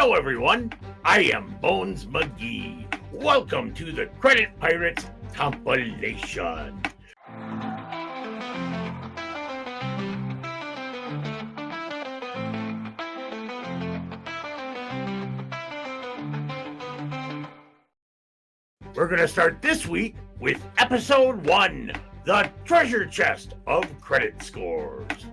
Hello, everyone. I am Bones McGee. Welcome to the Credit Pirates Compilation. We're going to start this week with Episode 1, The Treasure Chest of Credit Scores.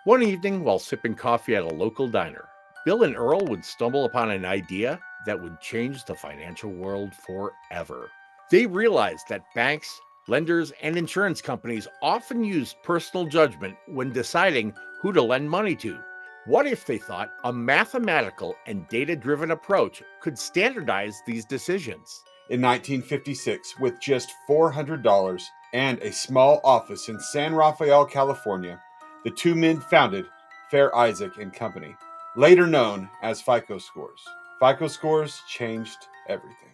One evening, while sipping coffee at a local diner, Bill and Earl would stumble upon an idea that would change the financial world forever. They realized that banks, lenders, and insurance companies often used personal judgment when deciding who to lend money to. What if they thought a mathematical and data-driven approach could standardize these decisions? In 1956, with just $400 and a small office in San Rafael, California, the two men founded Fair Isaac and Company, later known as FICO Scores. FICO Scores changed everything.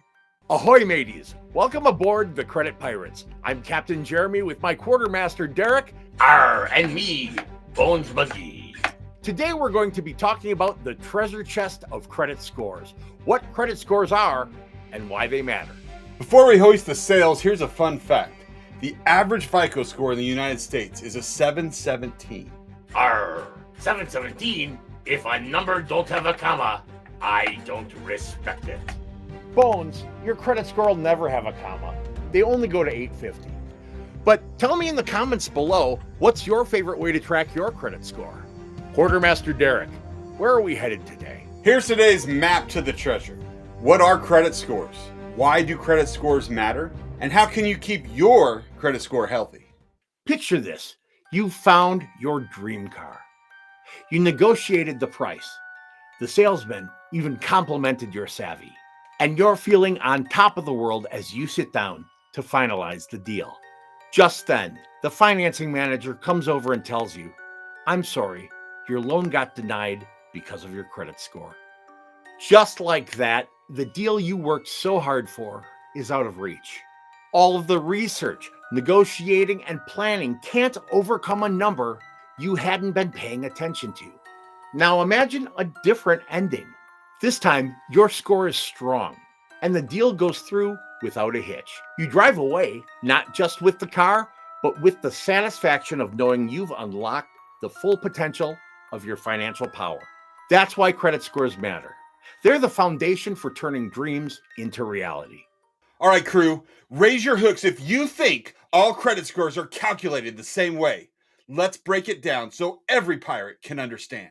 Ahoy, mateys! Welcome aboard the Credit Pirates. I'm Captain Jeremy with my Quartermaster Deryk. And me, Bones McGee. Today we're going to be talking about the treasure chest of credit scores, what credit scores are, and why they matter. Before we hoist the sails, here's a fun fact. The average FICO score in the United States is a 717. 717? If a number don't have a comma, I don't respect it. Bones, your credit score will never have a comma. They only go to 850. But tell me in the comments below, what's your favorite way to track your credit score? Quartermaster Deryk, where are we headed today? Here's today's map to the treasure. What are credit scores? Why do credit scores matter? And how can you keep your credit score healthy? Picture this. You found your dream car. You negotiated the price. The salesman even complimented your savvy. And you're feeling on top of the world as you sit down to finalize the deal. Just then, the financing manager comes over and tells you, "I'm sorry, your loan got denied because of your credit score." Just like that, the deal you worked so hard for is out of reach. All of the research, negotiating, and planning can't overcome a number you hadn't been paying attention to. Now imagine a different ending. This time, your score is strong, and the deal goes through without a hitch. You drive away, not just with the car, but with the satisfaction of knowing you've unlocked the full potential of your financial power. That's why credit scores matter. They're the foundation for turning dreams into reality. All right, crew, raise your hooks if you think all credit scores are calculated the same way. Let's break it down so every pirate can understand.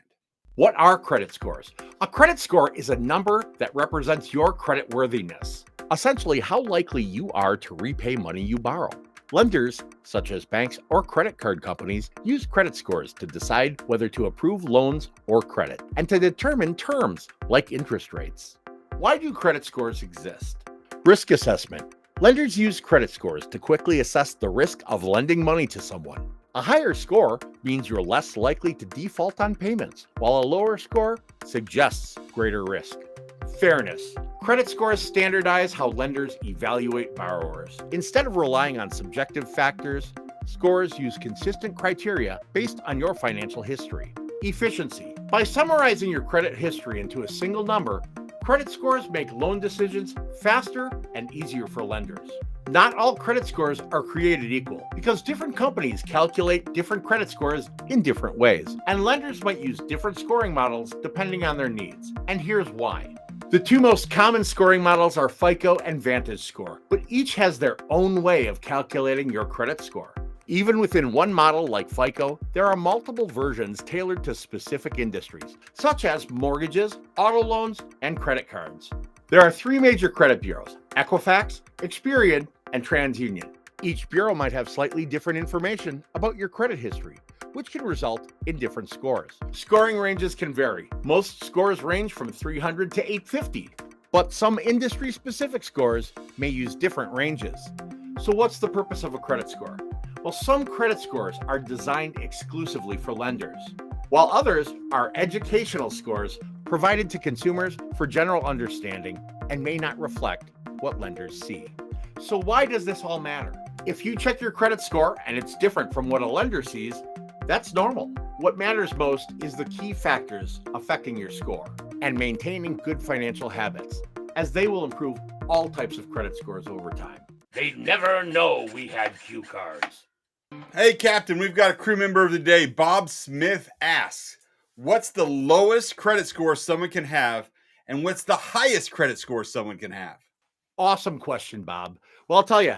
What are credit scores? A credit score is a number that represents your credit worthiness, essentially how likely you are to repay money you borrow. Lenders, such as banks or credit card companies, use credit scores to decide whether to approve loans or credit, and to determine terms like interest rates. Why do credit scores exist? Risk assessment. Lenders use credit scores to quickly assess the risk of lending money to someone. A higher score means you're less likely to default on payments, while a lower score suggests greater risk. Fairness. Credit scores standardize how lenders evaluate borrowers. Instead of relying on subjective factors, scores use consistent criteria based on your financial history. Efficiency. By summarizing your credit history into a single number, credit scores make loan decisions faster and easier for lenders. Not all credit scores are created equal because different companies calculate different credit scores in different ways, and lenders might use different scoring models depending on their needs. And here's why. The two most common scoring models are FICO and VantageScore, but each has their own way of calculating your credit score. Even within one model like FICO, there are multiple versions tailored to specific industries, such as mortgages, auto loans, and credit cards. There are three major credit bureaus: Equifax, Experian, and TransUnion. Each bureau might have slightly different information about your credit history, which can result in different scores. Scoring ranges can vary. Most scores range from 300 to 850, but some industry-specific scores may use different ranges. So what's the purpose of a credit score? Well, some credit scores are designed exclusively for lenders, while others are educational scores provided to consumers for general understanding and may not reflect what lenders see. So why does this all matter? If you check your credit score and it's different from what a lender sees, that's normal. What matters most is the key factors affecting your score. and maintaining good financial habits, as they will improve all types of credit scores over time. They'd never know we had cue cards. Hey, Captain, we've got a crew member of the day. Bob Smith asks, what's the lowest credit score someone can have, and what's the highest credit score someone can have? Awesome question, Bob. Well, I'll tell you,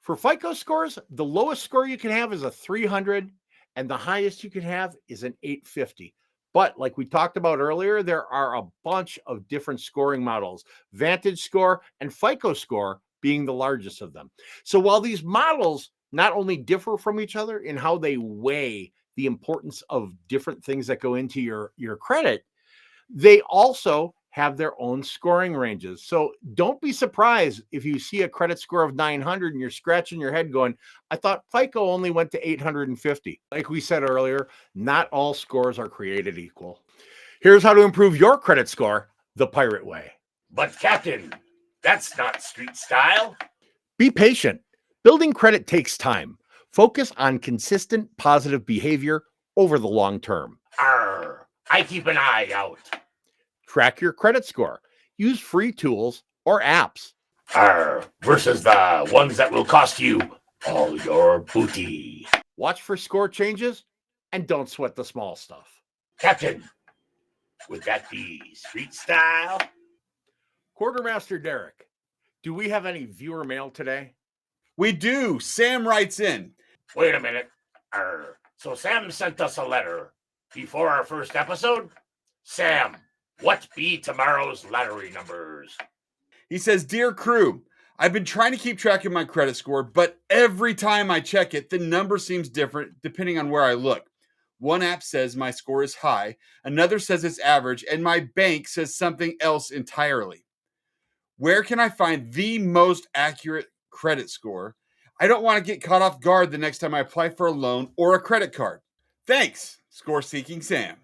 for FICO scores, the lowest score you can have is a 300, and the highest you can have is an 850. But like we talked about earlier, there are a bunch of different scoring models, Vantage Score and FICO Score being the largest of them. So while these models not only differ from each other in how they weigh the importance of different things that go into your credit, they also have their own scoring ranges. So don't be surprised if you see a credit score of 900 and you're scratching your head going, I thought FICO only went to 850. Like we said earlier, not all scores are created equal. Here's how to improve your credit score the pirate way. But, Captain, that's not street style. Be patient. Building credit takes time. Focus on consistent positive behavior over the long term. Arr, I keep an eye out. Track your credit score. Use free tools or apps. Arr, versus the ones that will cost you all your booty. Watch for score changes and don't sweat the small stuff. Captain, would that be street style? Quartermaster Deryk, do we have any viewer mail today? We do. Sam writes in. Wait a minute. Arr, so Sam sent us a letter before our first episode? Sam, what be tomorrow's lottery numbers? He says, Dear crew, I've been trying to keep track of my credit score, but every time I check it, the number seems different depending on where I look. One app says my score is high, another says it's average, and my bank says something else entirely. Where can I find the most accurate credit score? I don't want to get caught off guard the next time I apply for a loan or a credit card. Thanks, Score-Seeking Sam.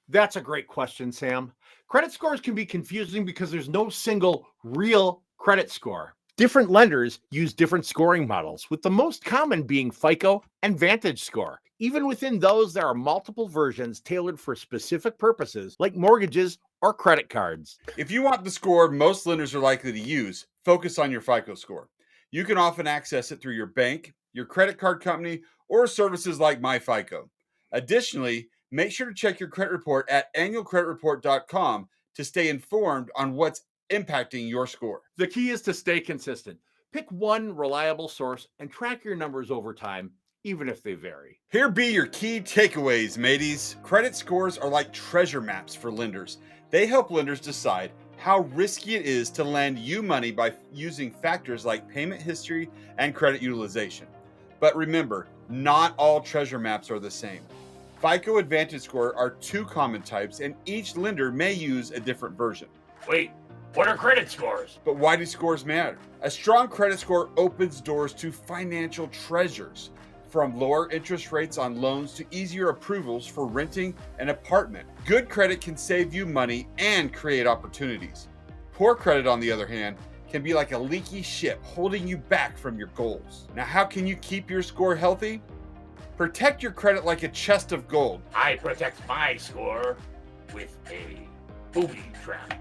That's a great question, Sam. Credit scores can be confusing because there's no single real credit score. Different lenders use different scoring models, with the most common being FICO and Vantage Score. Even within those, there are multiple versions tailored for specific purposes, like mortgages or credit cards. If you want the score most lenders are likely to use, focus on your FICO score. You can often access it through your bank, your credit card company, or services like MyFICO. Additionally, make sure to check your credit report at annualcreditreport.com to stay informed on what's impacting your score. The key is to stay consistent. Pick one reliable source and track your numbers over time, even if they vary. Here be your key takeaways, mateys. Credit scores are like treasure maps for lenders. They help lenders decide how risky it is to lend you money by using factors like payment history and credit utilization. But remember, not all treasure maps are the same. FICO and Vantage Score are two common types, and each lender may use a different version. Wait, what are credit scores? But why do scores matter? A strong credit score opens doors to financial treasures, from lower interest rates on loans to easier approvals for renting an apartment. Good credit can save you money and create opportunities. Poor credit, on the other hand, can be like a leaky ship holding you back from your goals. Now, how can you keep your score healthy? Protect your credit like a chest of gold. I protect my score with a booby trap.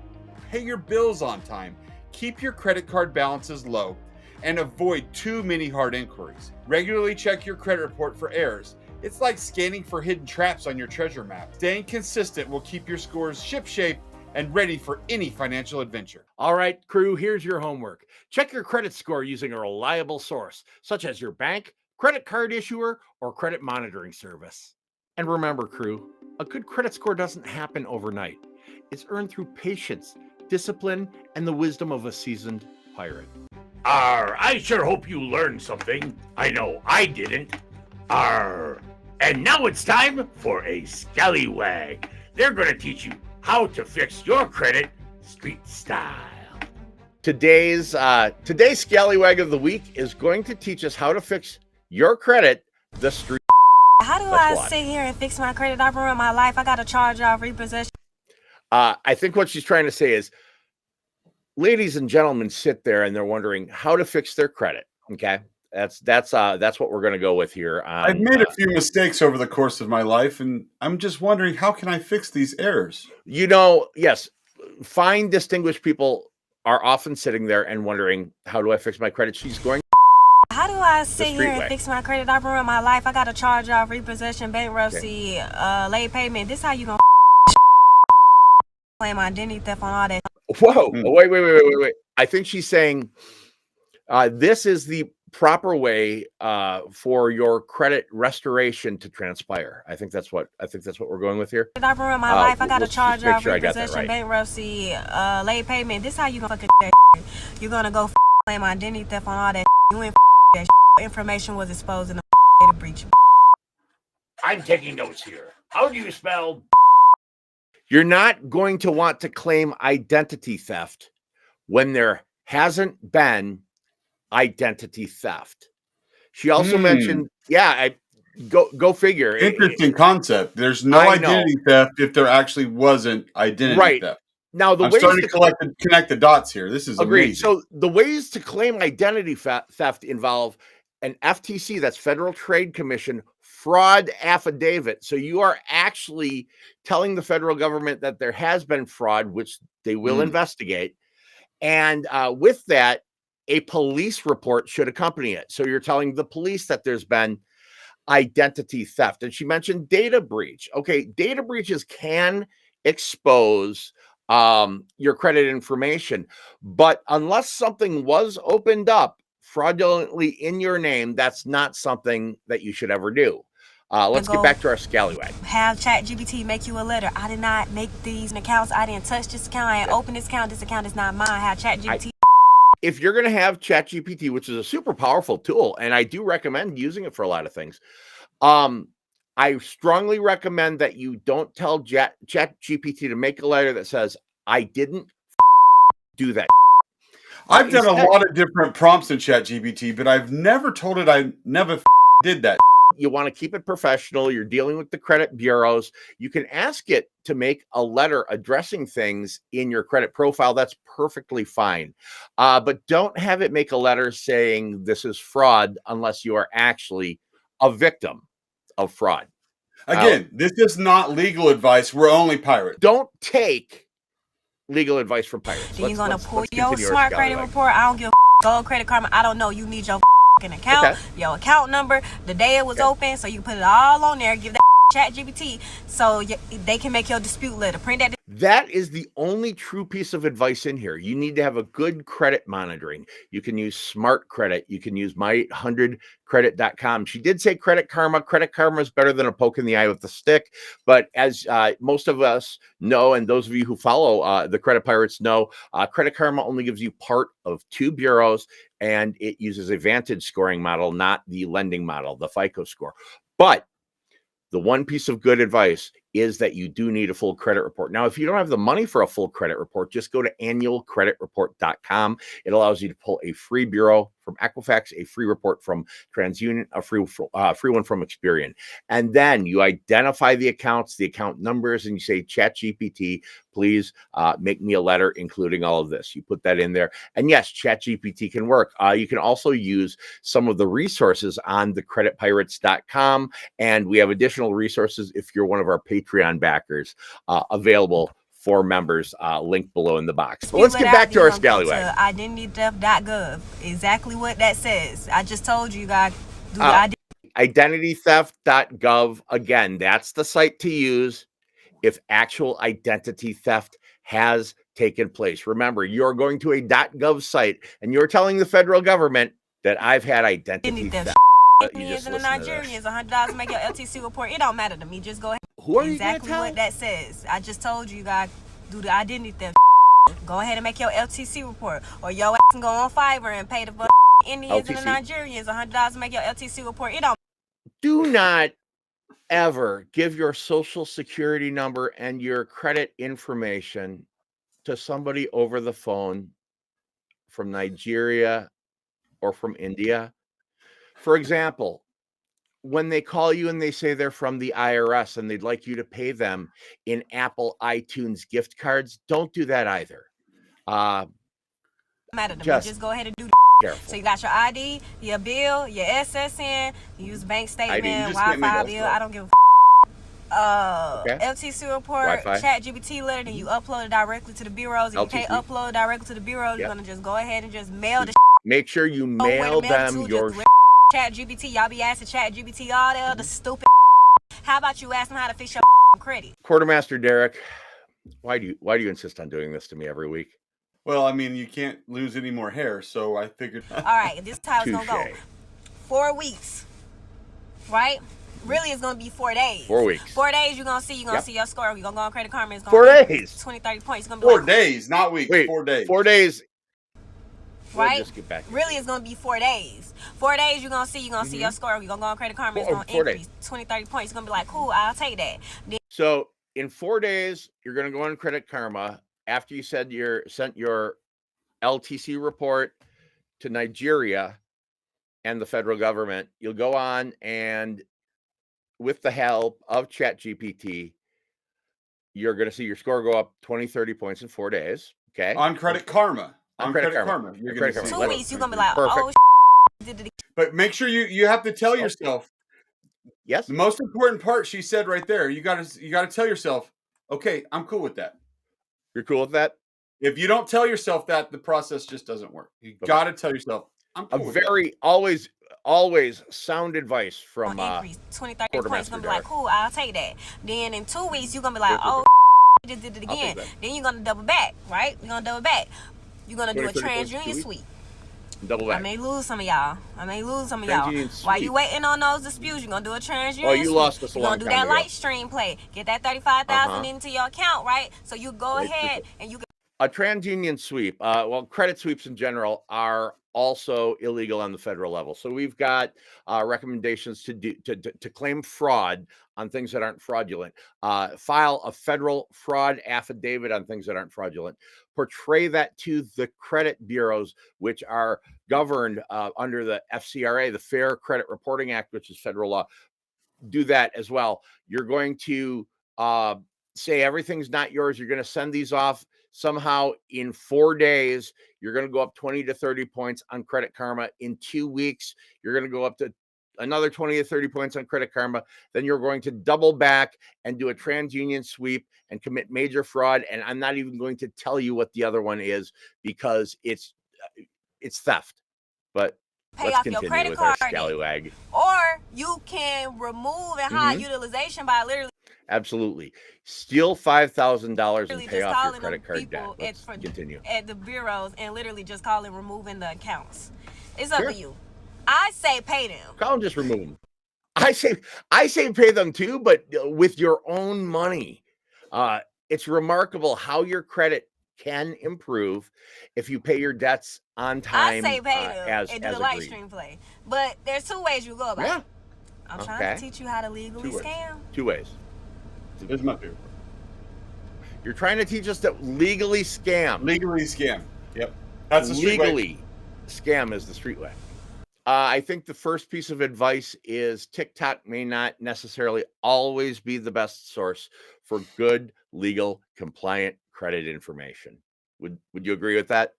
Pay your bills on time, keep your credit card balances low, and avoid too many hard inquiries. Regularly check your credit report for errors. It's like scanning for hidden traps on your treasure map. Staying consistent will keep your scores shipshape and ready for any financial adventure. All right, crew, here's your homework. Check your credit score using a reliable source, such as your bank, credit card issuer, or credit monitoring service. And remember, crew, a good credit score doesn't happen overnight. It's earned through patience, discipline, and the wisdom of a seasoned pirate. Arr, I sure hope you learned something. I know I didn't. Arr. And now it's time for a scallywag. They're going to teach you how to fix your credit street style. Today's scallywag of the week is going to teach us how to fix your credit the street. How do I sit here and fix my credit? I ruined my life. I got to charge off repossession. I think what she's trying to say is, ladies and gentlemen sit there and they're wondering how to fix their credit. Okay, that's what we're going to go with here. I've made a few mistakes over the course of my life, and I'm just wondering, how can I fix these errors? You know, yes, fine, distinguished people are often sitting there and wondering, how do I fix my credit? She's going. How do I sit here and way. fix my credit? I've ruined my life. I got a charge off, repossession, bankruptcy, late payment. This how you gonna claim identity theft on all that? Whoa! Wait! I think she's saying this is the proper way for your credit restoration to transpire. I think that's what we're going with here. I've ruined my life. I got a charge off, repossession, right. Bankruptcy, late payment. This how you gonna fucking you're gonna go claim identity theft on all that. You ain't that information was exposed in the data breach. I'm taking notes here. How do you spell? You're not going to want to claim identity theft when there hasn't been identity theft. She also mentioned, go figure. Interesting concept. There's no identity theft if there actually wasn't identity theft. Now, I'm starting to connect the dots here. This is amazing. So the ways to claim identity theft involve an FTC, that's Federal Trade Commission, fraud affidavit. So you are actually telling the federal government that there has been fraud, which they will investigate. And with that, a police report should accompany it. So you're telling the police that there's been identity theft. And she mentioned data breach. Okay, data breaches can expose your credit information, but unless something was opened up fraudulently in your name, that's not something that you should ever do. Let's get back to our scallywag. Have ChatGPT make you a letter. I did not make these accounts. I didn't touch this account. I didn't open this account. This account is not mine. Have ChatGPT. If you're going to have ChatGPT, which is a super powerful tool, and I do recommend using it for a lot of things, I strongly recommend that you don't tell ChatGPT to make a letter that says, I didn't do that. I've done a lot of different prompts in ChatGPT, but I've never told it I never did that. You want to keep it professional. You're dealing with the credit bureaus. You can ask it to make a letter addressing things in your credit profile. That's perfectly fine. But don't have it make a letter saying this is fraud unless you are actually a victim of fraud. Again, this is not legal advice. We're only pirates. Don't take legal advice from pirates. You're going to pull your smart credit report. I don't give a go Credit Karma. I don't know. You need your account, your account number, the day it was open, so you put it all on there. Give that ChatGPT so they can make your dispute letter. Print that. That is the only true piece of advice in here. You need to have a good credit monitoring. You can use Smart Credit. You can use my800credit.com. She did say Credit Karma. Credit Karma is better than a poke in the eye with a stick. But as most of us know, and those of you who follow the Credit Pirates know, Credit Karma only gives you part of 2 bureaus, and it uses a Vantage scoring model, not the lending model, the FICO score. But the one piece of good advice is that you do need a full credit report. Now, if you don't have the money for a full credit report, just go to annualcreditreport.com. It allows you to pull a free bureau from Equifax, a free report from TransUnion, a free one from Experian. And then you identify the accounts, the account numbers, and you say, ChatGPT, please make me a letter including all of this. You put that in there. And yes, ChatGPT can work. You can also use some of the resources on thecreditpirates.com. And we have additional resources if you're one of our Patreon backers available for members, linked beloa in the box. But let's get back to our scallywag. Identitytheft.gov. Exactly what that says. I just told you guys. Identitytheft.gov. Again, that's the site to use if actual identity theft has taken place. Remember, you're going to a .gov site and you're telling the federal government that I've had identity theft. Indians and the Nigerians, $100 make your LTC report. It don't matter to me. Just go ahead. Who are exactly you what that says. I just told you guys do the identity theft. Go ahead and make your LTC report, or your ass can go on Fiverr and pay the Indians and the Nigerians $100 make your LTC report. It don't. Do not ever give your social security number and your credit information to somebody over the phone from Nigeria or from India. For example, when they call you and they say they're from the IRS and they'd like you to pay them in Apple iTunes gift cards, don't do that either. Just go ahead and do careful. So you got your ID, your bill, your SSN, you use bank statement, Wi-Fi bill. I don't give a LTC report, chat GPT letter, then you upload it directly to the bureaus. If you can't upload directly to the bureaus, you're gonna just go ahead and just mail the Make sure you mail them your chat GPT. Y'all be asking chat GPT all the other stupid. How about you ask them how to fix your credit? Quartermaster Deryk, why do you insist on doing this to me every week? Well, I mean, you can't lose any more hair, so I figured. All right, this is how it's gonna go. 4 weeks, right? Really, it's gonna be 4 days. 4 weeks. 4 days, you're gonna see your score. You're gonna go on Credit Karma. It's gonna 4 days. 20, 30 points. It's gonna be 4 days, not weeks. Wait, 4 days. 4 days. Right? Just get back. Really, it's gonna be 4 days. 4 days, you're gonna see your score. You're gonna go on Credit Karma. It's gonna increase 20, 30 points. It's gonna be like, cool, I'll take that. So in 4 days, you're gonna go on Credit Karma after you sent your LTC report to Nigeria and the federal government. You'll go on, and with the help of ChatGPT, you're going to see your score go up 20, 30 points in 4 days. Okay. On Credit Karma. On Credit Karma. You're going to see 2 weeks, you're going to be like, perfect. But make sure you have to tell yourself. Yes. The most important part she said right there. You got to tell yourself, okay, I'm cool with that. You're cool with that? If you don't tell yourself that, the process just doesn't work. You got to tell yourself, I'm cool with that. Always sound advice from 20, 30 points. You're gonna be like, cool, I'll take that. Then in 2 weeks, you're gonna be like, just did it again. Then you're gonna double back, right? You're gonna double back. You're gonna do a TransUnion sweep. Double back. I may lose some of y'all. While you waiting on those disputes, you're gonna do a TransUnion. Oh, you lost us a long time ago. You're gonna do that light stream play. Get that 35,000 into your account, right? So you go ahead and you. A TransUnion sweep. Well, credit sweeps in general are also illegal on the federal level. So we've got recommendations to claim fraud on things that aren't fraudulent. File a federal fraud affidavit on things that aren't fraudulent. Portray that to the credit bureaus, which are governed under the FCRA, the Fair Credit Reporting Act, which is federal law. Do that as well. You're going to say everything's not yours. You're going to send these off. Somehow in 4 days, you're going to go up 20 to 30 points on Credit Karma. In 2 weeks, you're going to go up to another 20 to 30 points on Credit Karma. Then you're going to double back and do a TransUnion sweep and commit major fraud. And I'm not even going to tell you what the other one is because it's theft. But let's continue with our scallywag. Or you can remove and hide utilization by literally. Absolutely. Steal $5,000 and pay off your credit card debt. Let's continue. At the bureaus and literally just call it removing the accounts. It's up to you. I say pay them. Call them, just remove them. I say pay them too, but with your own money. It's remarkable how your credit can improve if you pay your debts on time. I say pay them and do the light stream play. But there's 2 ways you go about it. I'm trying to teach you how to legally scam. 2 ways. Here's my favorite. You're trying to teach us to legally scam. Legally scam. Yep. That's the street legally way. Scam is the street way. I think the first piece of advice is TikTok may not necessarily always be the best source for good, legal, compliant credit information. Would you agree with that?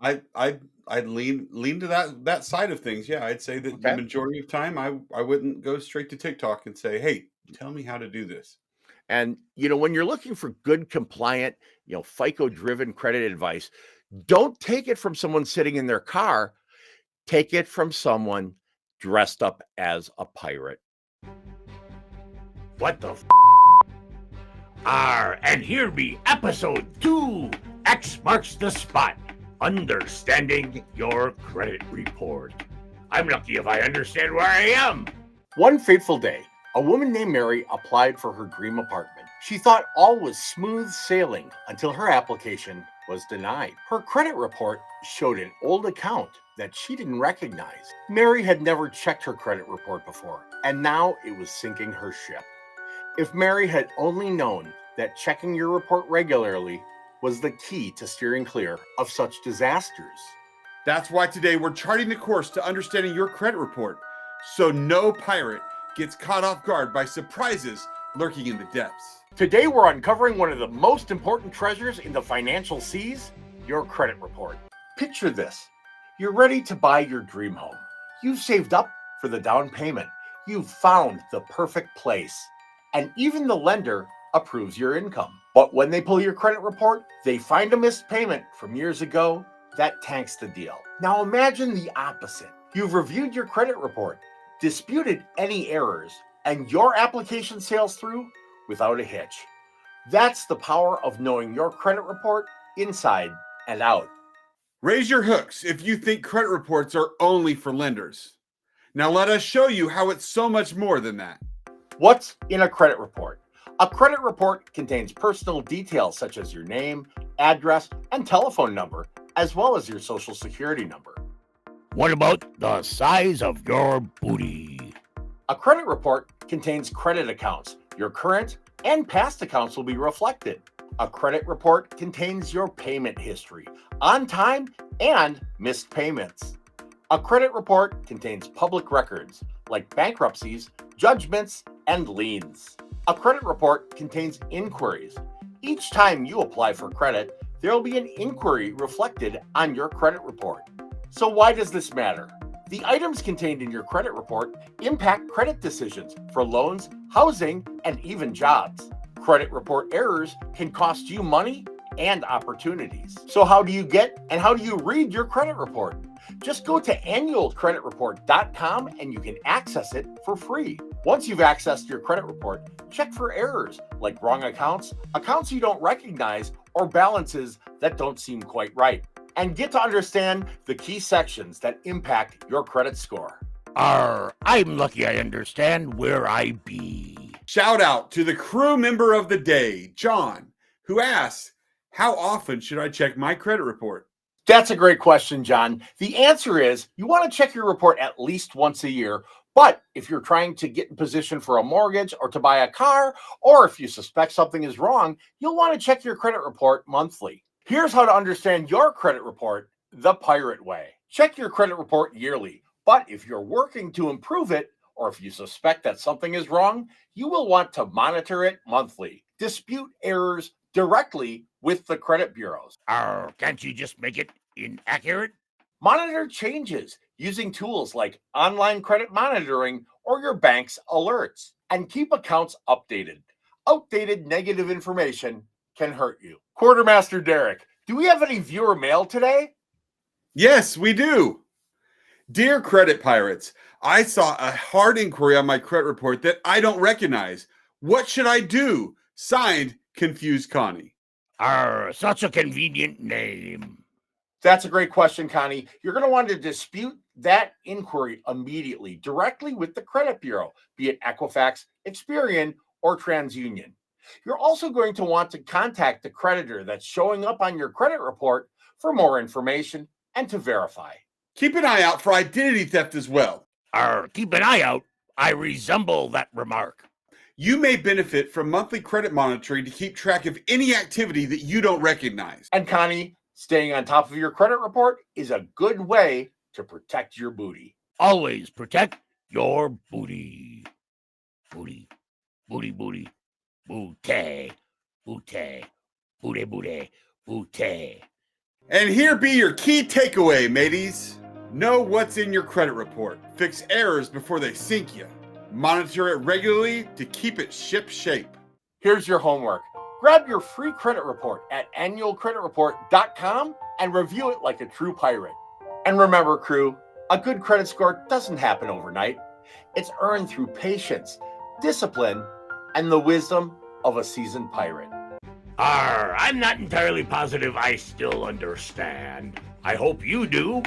I'd lean to that side of things. Yeah, I'd say that the majority of time I wouldn't go straight to TikTok and say, hey, tell me how to do this. And, when you're looking for good, compliant, FICO-driven credit advice, don't take it from someone sitting in their car. Take it from someone dressed up as a pirate. What the and here be episode 2. X marks the spot. Understanding your credit report. I'm lucky if I understand where I am. One fateful day, a woman named Mary applied for her dream apartment. She thought all was smooth sailing until her application was denied. Her credit report showed an old account that she didn't recognize. Mary had never checked her credit report before, and now it was sinking her ship. If Mary had only known that checking your report regularly was the key to steering clear of such disasters. That's why today we're charting the course to understanding your credit report, so no pirate gets caught off guard by surprises lurking in the depths. Today we're uncovering one of the most important treasures in the financial seas, your credit report. Picture this. You're ready to buy your dream home. You've saved up for the down payment. You've found the perfect place. and even the lender approves your income. But when they pull your credit report, they find a missed payment from years ago that tanks the deal. Now imagine the opposite. You've reviewed your credit report, disputed any errors, and your application sails through without a hitch. That's the power of knowing your credit report inside and out. Raise your hooks if you think credit reports are only for lenders. Now let us show you how it's so much more than that. What's in a credit report? A credit report contains personal details such as your name, address, and telephone number, as well as your social security number. What about the size of your booty? A credit report contains credit accounts. Your current and past accounts will be reflected. A credit report contains your payment history, on time and missed payments. A credit report contains public records like bankruptcies, judgments, and liens. A credit report contains inquiries. Each time you apply for credit, there will be an inquiry reflected on your credit report. So why does this matter? The items contained in your credit report impact credit decisions for loans, housing, and even jobs. Credit report errors can cost you money and opportunities. So how do you get and how do you read your credit report? Just go to annualcreditreport.com and you can access it for free. Once you've accessed your credit report, check for errors like wrong accounts, accounts you don't recognize, or balances that don't seem quite right. And get to understand the key sections that impact your credit score. I'm lucky I understand where I be. Shout out to the crew member of the day, John, who asks, how often should I check my credit report? That's a great question, John. The answer is you want to check your report at least once a year. But if you're trying to get in position for a mortgage or to buy a car, or if you suspect something is wrong, you'll want to check your credit report monthly. Here's how to understand your credit report the pirate way. Check your credit report yearly. But if you're working to improve it, or if you suspect that something is wrong, you will want to monitor it monthly. Dispute errors directly with the credit bureaus. Can't you just make it inaccurate? Monitor changes using tools like online credit monitoring or your bank's alerts, and keep accounts updated. Outdated negative information can hurt you. Quartermaster Deryk, do we have any viewer mail today? Yes, we do. Dear Credit Pirates, I saw a hard inquiry on my credit report that I don't recognize. What should I do? Signed, Confused Connie. Such a convenient name. That's a great question, Connie. You're going to want to dispute that inquiry immediately, directly with the credit bureau, be it Equifax, Experian, or TransUnion. You're also going to want to contact the creditor that's showing up on your credit report for more information and to verify. Keep an eye out for identity theft as well. Keep an eye out. I resemble that remark. You may benefit from monthly credit monitoring to keep track of any activity that you don't recognize. And Connie, staying on top of your credit report is a good way to protect your booty. Always protect your booty. Booty, booty, booty, booty, booty, booty, booty, booty. And here be your key takeaway, mateys. Know what's in your credit report. Fix errors before they sink you. Monitor it regularly to keep it ship shape. Here's your homework. Grab your free credit report at annualcreditreport.com and review it like a true pirate. And remember, crew, a good credit score doesn't happen overnight. It's earned through patience, discipline, and the wisdom of a seasoned pirate. I'm not entirely positive I still understand. I hope you do.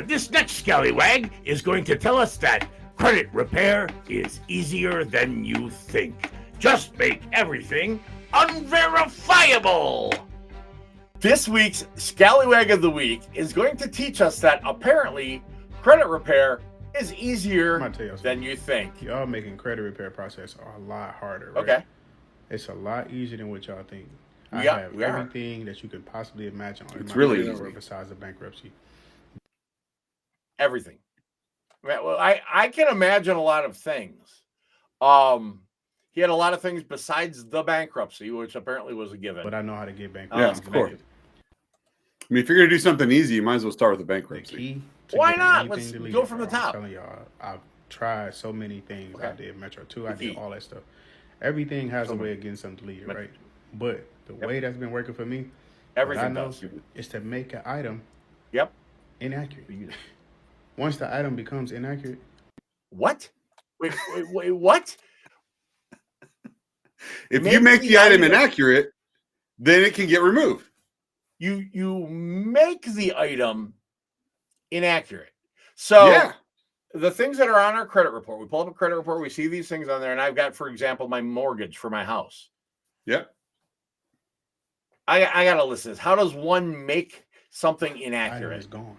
This next scallywag is going to tell us that credit repair is easier than you think. Just make everything unverifiable. This week's Scallywag of the Week is going to teach us that apparently credit repair is easier than you think. Y'all making credit repair process a lot harder, right? Okay. It's a lot easier than what y'all think. We I have are. everything that you could possibly imagine on It's my really credit easy. report besides the bankruptcy. Everything. Well, I can imagine a lot of things. He had a lot of things besides the bankruptcy, which apparently was a given. But I know how to get bankruptcy. Yeah, of course. I mean, if you're going to do something easy, you might as well start with the The bankruptcy. key to Why getting not? anything Let's deleted, go from the I'm top. telling y'all, I've tried so many things. Okay. I did Metro 2. I did all that stuff. Everything has a way of getting something deleted, right? But the way that's been working for me, Everything what I know does. is to make an item inaccurate. Once the item becomes inaccurate. What? Wait, what? If you make the item inaccurate, then it can get removed. You make the item inaccurate. So the things that are on our credit report, we pull up a credit report, we see these things on there, and I've got, for example, my mortgage for my house. Yep. I got to list this. How does one make something inaccurate? It's gone.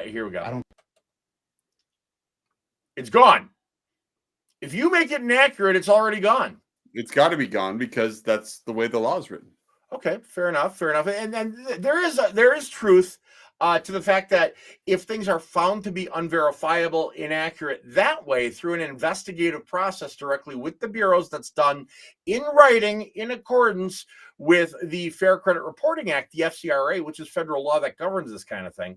Here we go. It's gone. If you make it inaccurate, it's already gone. It's got to be gone because that's the way the law is written. Okay, fair enough. And there is truth to the fact that if things are found to be unverifiable, inaccurate, that way through an investigative process directly with the bureaus that's done in writing in accordance with the Fair Credit Reporting Act, the FCRA, which is federal law that governs this kind of thing.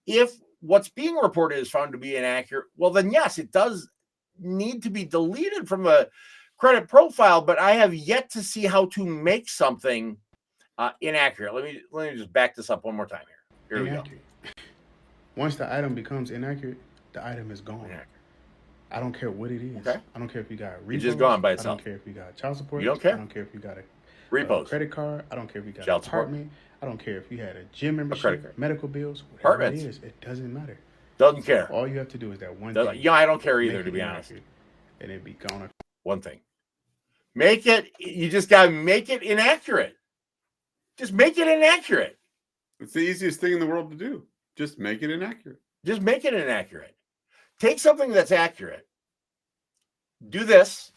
If what's being reported is found to be inaccurate, well, then yes, it does need to be deleted from a credit profile, but I have yet to see how to make something inaccurate. Let me just back this up one more time here. Here we go. Once the item becomes inaccurate, the item is gone. I don't care what it is. Okay. I don't care if you got repos. It's just gone by itself. I don't care if you got child support. You don't care? I don't care if you got a repos, credit card. I don't care if you got child an apartment. Support. I don't care if you had a gym membership, medical bills, whatever it is. It doesn't matter. Doesn't care. All you have to do is that one thing. Yeah, I don't care either, to be honest. And it'd be gone. One thing. You just got to make it inaccurate. Just make it inaccurate. It's the easiest thing in the world to do. Just make it inaccurate. Just make it inaccurate. Take something that's accurate. Do this,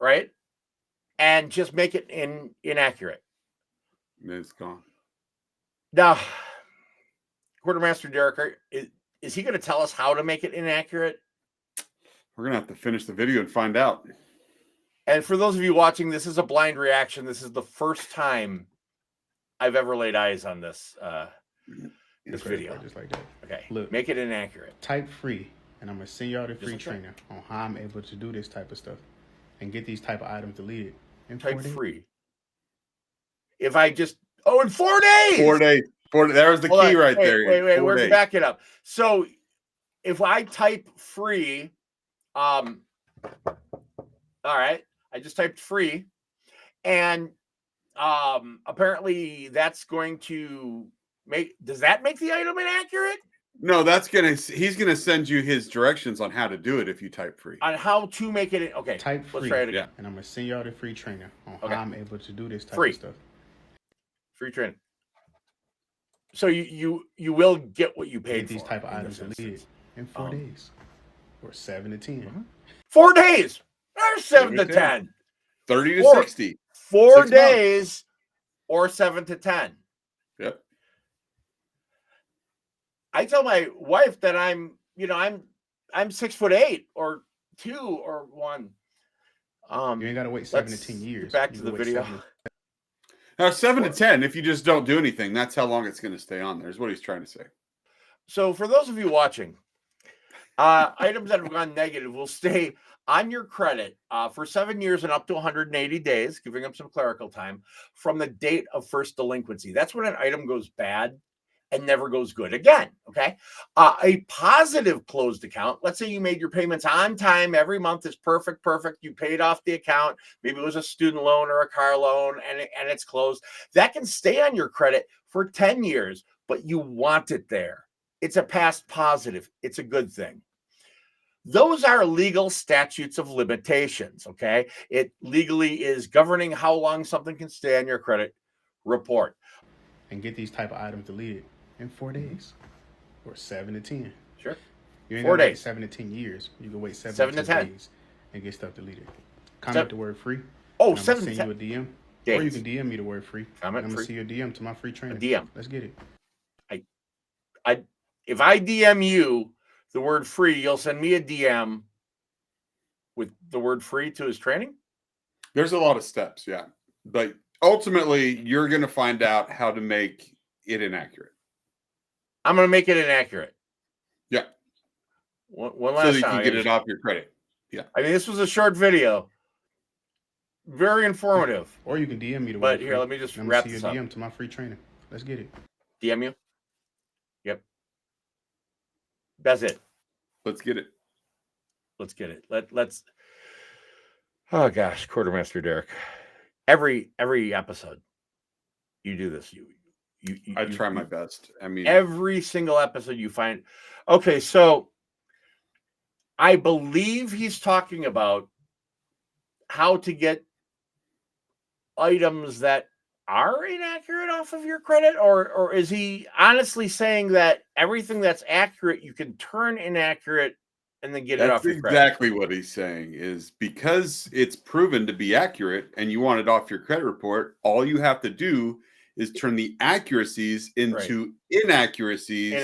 right? And just make it inaccurate. And it's gone. Now, Quartermaster Deryk, is he going to tell us how to make it inaccurate? We're going to have to finish the video and find out. And for those of you watching, this is a blind reaction. This is the first time I've ever laid eyes on this this video. Just like that. Okay. Look, make it inaccurate. Type free, and I'm going to send y'all the free training on how I'm able to do this type of stuff and get these type of items deleted. Type free. If I just... Oh, in 4 days! 4 days. There was the key right there. Wait. We're going to back it up. So if I type free... all right. I just typed free, and apparently that's going to does that make the item inaccurate? No, he's gonna send you his directions on how to do it if you type free. On how to make it okay. Type free. Let's try it again. And I'm gonna send y'all the free training on how I'm able to do this type of stuff. Free training. So you will get what you paid for. These type of items deleted in 4 days. Or 7 to 10. 4 days. Or 7 to 10. 30 to 60. 4 days or 7 to 10. Yep. I tell my wife that I'm 6'8" or 2 or 1. You ain't gotta wait 7 to 10 years. Back to the video. Now 7 to 10, if you just don't do anything, that's how long it's gonna stay on there, is what he's trying to say. So for those of you watching, items that have gone negative will stay on your credit for 7 years and up to 180 days, giving them some clerical time, from the date of first delinquency. That's when an item goes bad and never goes good again, okay? A positive closed account, let's say you made your payments on time, every month is perfect, you paid off the account, maybe it was a student loan or a car loan, and it's closed. That can stay on your credit for 10 years, but you want it there. It's a past positive. It's a good thing. Those are legal statutes of limitations, okay? It legally is governing how long something can stay on your credit report. And get these type of items deleted in 4 days or 7 to 10. Sure. You ain't 4 days. Wait 7 to 10 years. You can wait 7 to 10 10 days and get stuff deleted. Comment the word free. Oh, 7 to 10. Send you a DM. Days. Or you can DM me the word free. Comment I'm free. Send you a DM to my free training. A DM. Let's get it. If I DM you the word free, you'll send me a DM with the word free to his training? There's a lot of steps, yeah. But ultimately, you're going to find out how to make it inaccurate. I'm going to make it inaccurate. Yeah. One so last that you time. can get it off your credit. Yeah. I mean, this was a short video. Very informative. Or you can DM me the But here, let me just wrap this up. DM to my free training. Let's get it. DM you? Yep. That's it. Let's get it. Let's get it. Let's. Oh gosh, Quartermaster Deryk. Every episode, you do this. I try my best. I mean, every single episode you find. Okay, so I believe he's talking about how to get items that are inaccurate off of your credit, or is he honestly saying that everything that's accurate you can turn inaccurate and then get it off your credit? That's exactly what he's saying, is because it's proven to be accurate and you want it off your credit report, all you have to do is turn the accuracies into inaccuracies.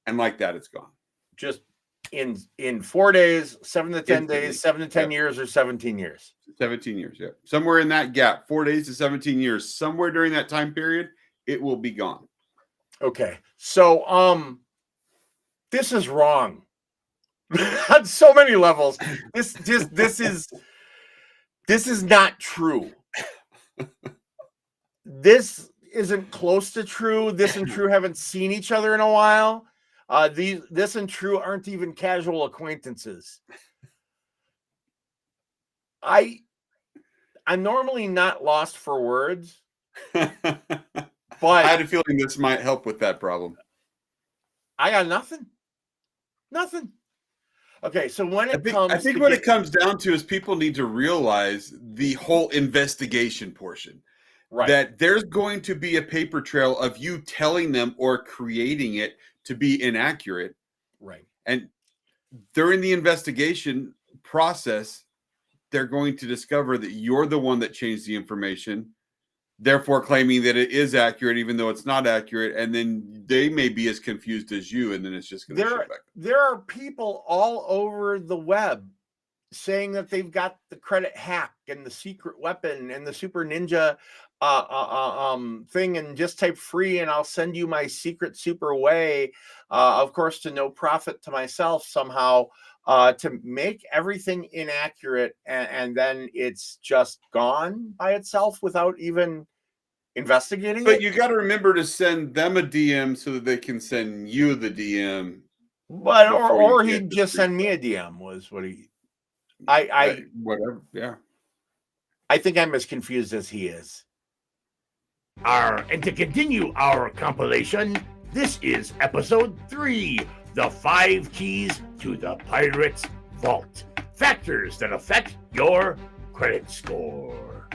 And like that, it's gone. Just in 4 days, 7 to 10 days, 7 to 10 years, or 17 years. 17 years, yeah. Somewhere in that gap, 4 days to 17 years, somewhere during that time period, it will be gone. Okay. So this is wrong. On so many levels. This is not true. This isn't close to true. This and True haven't seen each other in a while. This and True aren't even casual acquaintances. I'm normally not lost for words, but I had a feeling this might help with that problem. I got nothing. Okay, so when it comes, I think what it comes down to is people need to realize the whole investigation portion. Right. That there's going to be a paper trail of you telling them or creating it to be inaccurate. Right. And during the investigation process, they're going to discover that you're the one that changed the information, therefore claiming that it is accurate, even though it's not accurate. And then they may be as confused as you, and then it's just going to shut back. There are people all over the web saying that they've got the credit hack and the secret weapon and the super ninja thing, and just type free and I'll send you my secret super way, of course, to no profit to myself somehow, to make everything inaccurate, and then it's just gone by itself without even investigating but it. You got to remember to send them a DM so that they can send you the DM. But or he'd just send me a DM was what he. I whatever. Yeah. I think I'm as confused as he is. And to continue our compilation, this is episode 3, the 5 keys to the Pirate's Vault. Factors that affect your credit score.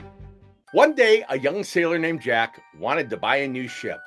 One day, a young sailor named Jack wanted to buy a new ship.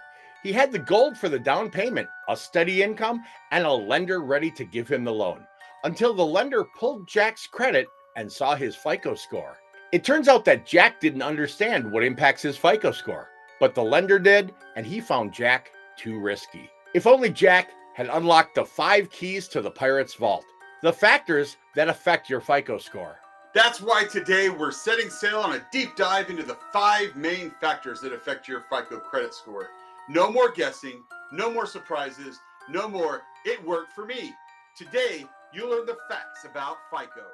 He had the gold for the down payment, a steady income, and a lender ready to give him the loan, until the lender pulled Jack's credit and saw his FICO score. It turns out that Jack didn't understand what impacts his FICO score, but the lender did, and he found Jack too risky. If only Jack had unlocked the 5 keys to the Pirate's Vault, the factors that affect your FICO score. That's why today we're setting sail on a deep dive into the 5 main factors that affect your FICO credit score. No more guessing, no more surprises, no more "it worked for me." Today, you'll learn the facts about FICO.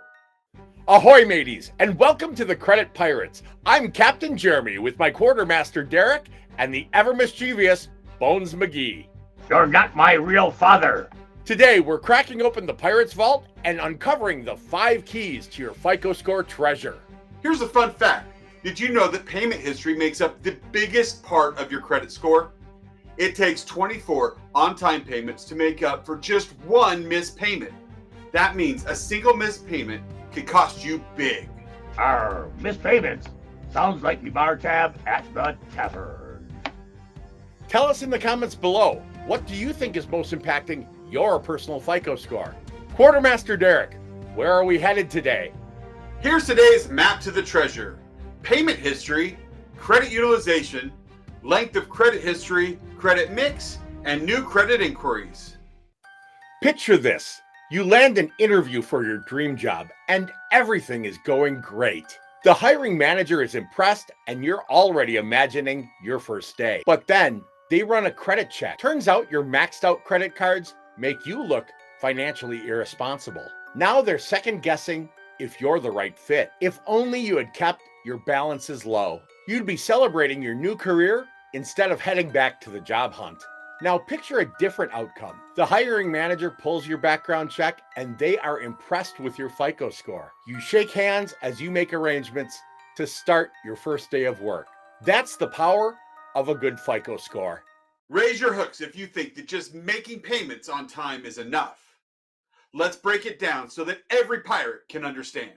Ahoy, mateys, and welcome to the Credit Pirates. I'm Captain Jeremy with my Quartermaster Deryk and the ever mischievous Bones McGee. You're not my real father. Today, we're cracking open the Pirate's Vault and uncovering the 5 keys to your FICO score treasure. Here's a fun fact. Did you know that payment history makes up the biggest part of your credit score? It takes 24 on-time payments to make up for just one missed payment. That means a single missed payment could cost you big. Missed payments. Sounds like the bar tab at the tavern. Tell us in the comments below, what do you think is most impacting your personal FICO score? Quartermaster Deryk, where are we headed today? Here's today's map to the treasure. Payment history, credit utilization, length of credit history, credit mix, and new credit inquiries. Picture this. You land an interview for your dream job and everything is going great. The hiring manager is impressed and you're already imagining your first day. But then they run a credit check. Turns out your maxed out credit cards make you look financially irresponsible. Now they're second guessing if you're the right fit. If only you had kept your balances low. You'd be celebrating your new career instead of heading back to the job hunt. Now picture a different outcome. The hiring manager pulls your background check and they are impressed with your FICO score. You shake hands as you make arrangements to start your first day of work. That's the power of a good FICO score. Raise your hooks if you think that just making payments on time is enough. Let's break it down so that every pirate can understand.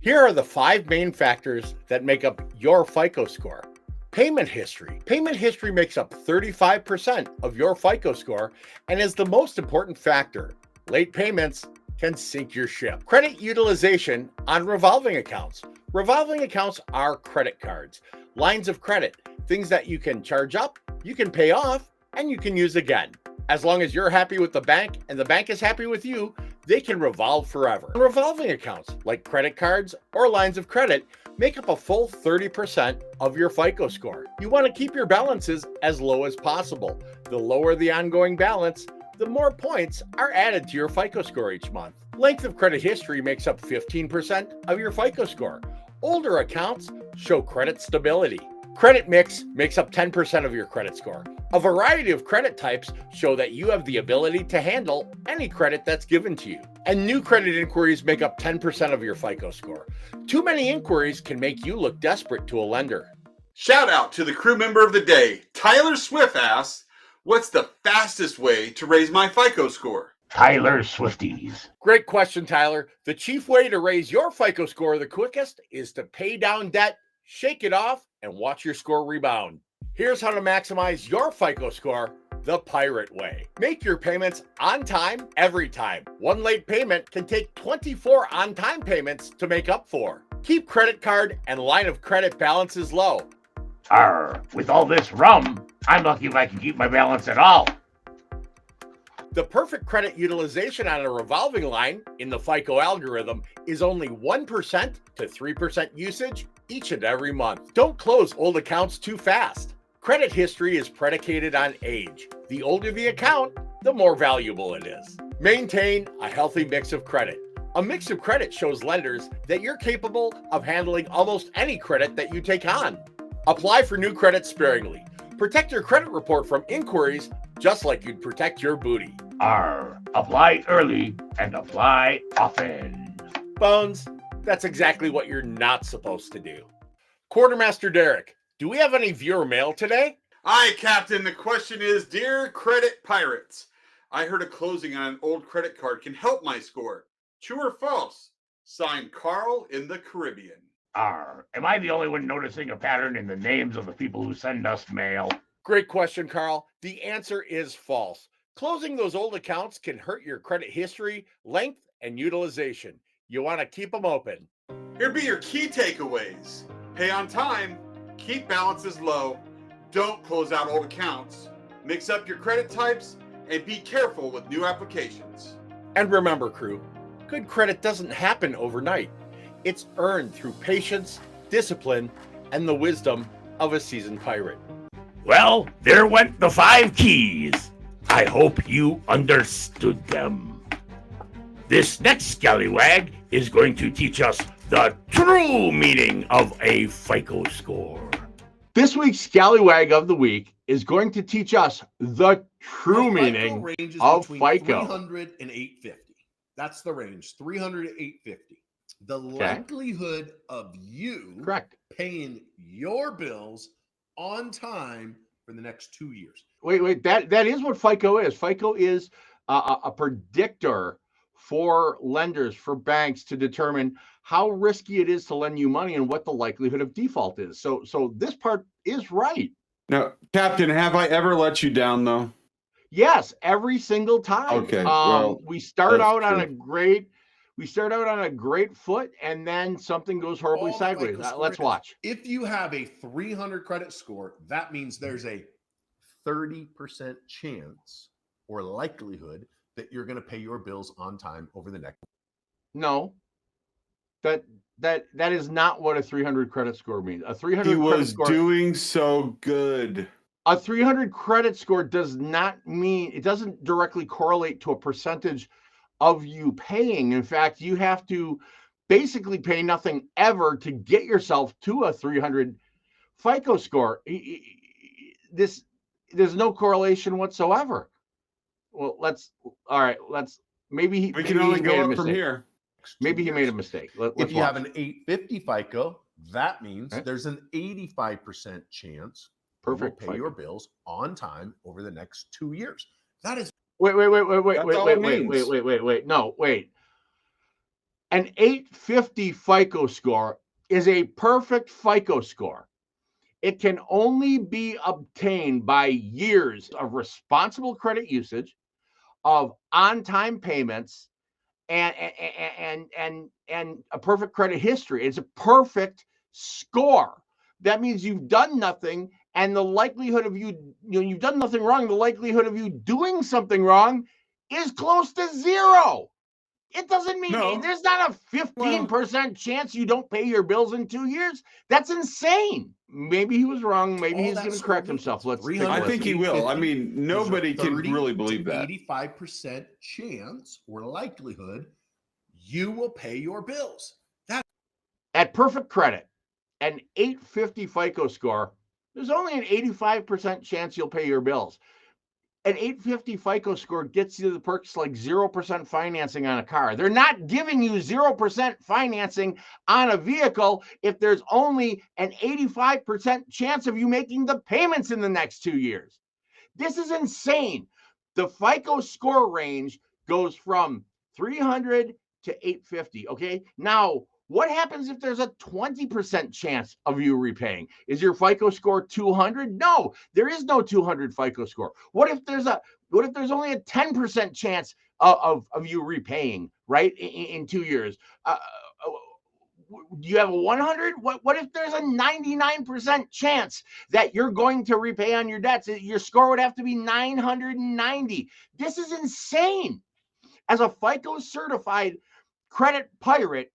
Here are the 5 main factors that make up your FICO score. Payment history. Payment history makes up 35% of your FICO score and is the most important factor. Late payments can sink your ship. Credit utilization on revolving accounts. Revolving accounts are credit cards, lines of credit, things that you can charge up, you can pay off, and you can use again. As long as you're happy with the bank and the bank is happy with you, they can revolve forever. Revolving accounts, like credit cards or lines of credit, make up a full 30% of your FICO score. You want to keep your balances as low as possible. The lower the ongoing balance, the more points are added to your FICO score each month. Length of credit history makes up 15% of your FICO score. Older accounts show credit stability. Credit mix makes up 10% of your credit score. A variety of credit types show that you have the ability to handle any credit that's given to you. And new credit inquiries make up 10% of your FICO score. Too many inquiries can make you look desperate to a lender. Shout out to the crew member of the day. Tyler Swift asks, what's the fastest way to raise my FICO score? Tyler Swifties. Great question, Tyler. The chief way to raise your FICO score the quickest is to pay down debt, shake it off, and watch your score rebound. Here's how to maximize your FICO score the pirate way. Make your payments on time, every time. One late payment can take 24 on-time payments to make up for. Keep credit card and line of credit balances low. With all this rum, I'm lucky if I can keep my balance at all. The perfect credit utilization on a revolving line in the FICO algorithm is only 1% to 3% usage each and every month. Don't close old accounts too fast. Credit history is predicated on age. The older the account, the more valuable it is. Maintain a healthy mix of credit. A mix of credit shows lenders that you're capable of handling almost any credit that you take on. Apply for new credit sparingly. Protect your credit report from inquiries just like you'd protect your booty. Apply early and apply often. Bones, that's exactly what you're not supposed to do. Quartermaster Deryk, do we have any viewer mail today? Aye, Captain. The question is, dear credit pirates, I heard a closing on an old credit card can help my score. True or false? Signed, Carl in the Caribbean. Am I the only one noticing a pattern in the names of the people who send us mail? Great question, Carl. The answer is false. Closing those old accounts can hurt your credit history, length, and utilization. You want to keep them open. Here be your key takeaways. Pay on time, keep balances low, don't close out old accounts, mix up your credit types, and be careful with new applications. And remember, crew, good credit doesn't happen overnight. It's earned through patience, discipline, and the wisdom of a seasoned pirate. Well, there went the 5 keys. I hope you understood them. This next scallywag is going to teach us the true meaning of a FICO score. This week's scallywag of the week is going to teach us the true meaning ranges of between FICO. 300 and 850. That's the range, 300 to 850. The likelihood of you paying your bills on time for the next 2 years. Wait, that is what FICO is. FICO is a predictor for lenders, for banks to determine how risky it is to lend you money and what the likelihood of default is. So this part is right. Now, Captain, have I ever let you down though? Yes, every single time. Okay. Well, we start out on a great foot, and then something goes horribly sideways. Let's watch. If you have a 300 credit score, that means there's a 30% chance or likelihood that you're going to pay your bills on time over the next. No, that is not what a 300 credit score means. A 300 he credit was score, doing so good. A 300 credit score does not mean, it doesn't directly correlate to a percentage of you paying. In fact, you have to basically pay nothing ever to get yourself to a 300 FICO score. There's no correlation whatsoever. Well, maybe we can only go up from here. Maybe he made a mistake. If you have an 850 FICO, that means there's an 85% chance you will pay your bills on time over the next 2 years. That is wait. No, wait. An 850 FICO score is a perfect FICO score. It can only be obtained by years of responsible credit usage, of on-time payments, and a perfect credit history. It's a perfect score. That means you've done nothing, and the likelihood of you've done nothing wrong. The likelihood of you doing something wrong is close to zero. It doesn't mean there's not a 15% chance you don't pay your bills in 2 years. That's insane. Maybe he was wrong. Maybe he's going to correct himself. I think he will. I mean, nobody can really believe that. 85% chance or likelihood you will pay your bills. At perfect credit, an 850 FICO score, there's only an 85% chance you'll pay your bills. An 850 FICO score gets you the perks like 0% financing on a car. They're not giving you 0% financing on a vehicle if there's only an 85% chance of you making the payments in the next 2 years. This is insane. The FICO score range goes from 300 to 850. Okay. Now, what happens if there's a 20% chance of you repaying? Is your FICO score 200? No, there is no 200 FICO score. What if there's only a 10% chance of you repaying, right, in 2 years? Do you have a 100? What if there's a 99% chance that you're going to repay on your debts? Your score would have to be 990. This is insane. As a FICO certified credit pirate,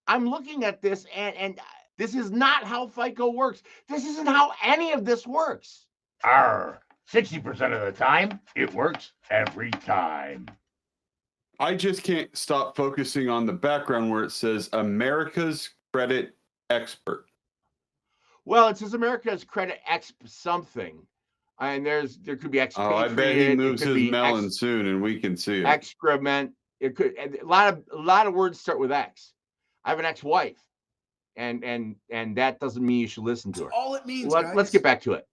I'm looking at this and this is not how FICO works. This isn't how any of this works. 60% of the time, it works every time. I just can't stop focusing on the background where it says America's Credit Expert. Well, it says America's Credit something. And there could be expatriate. Oh, I bet he moves his melon soon and we can see it. Excrement. It could a lot of words start with X. I have an ex-wife, and that doesn't mean you should listen to her. All it means. Let's get back to it.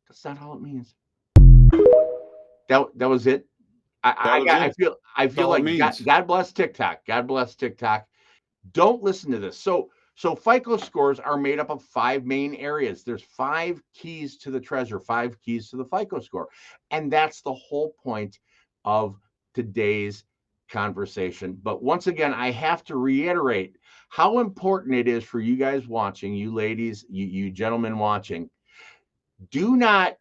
That's not all it means. That was it. I feel like God bless TikTok. God bless TikTok. Don't listen to this. So FICO scores are made up of 5 main areas. There's 5 keys to the treasure, 5 keys to the FICO score, and that's the whole point of today's conversation. But once again, I have to reiterate how important it is for you guys watching, you ladies, you gentlemen watching. Do not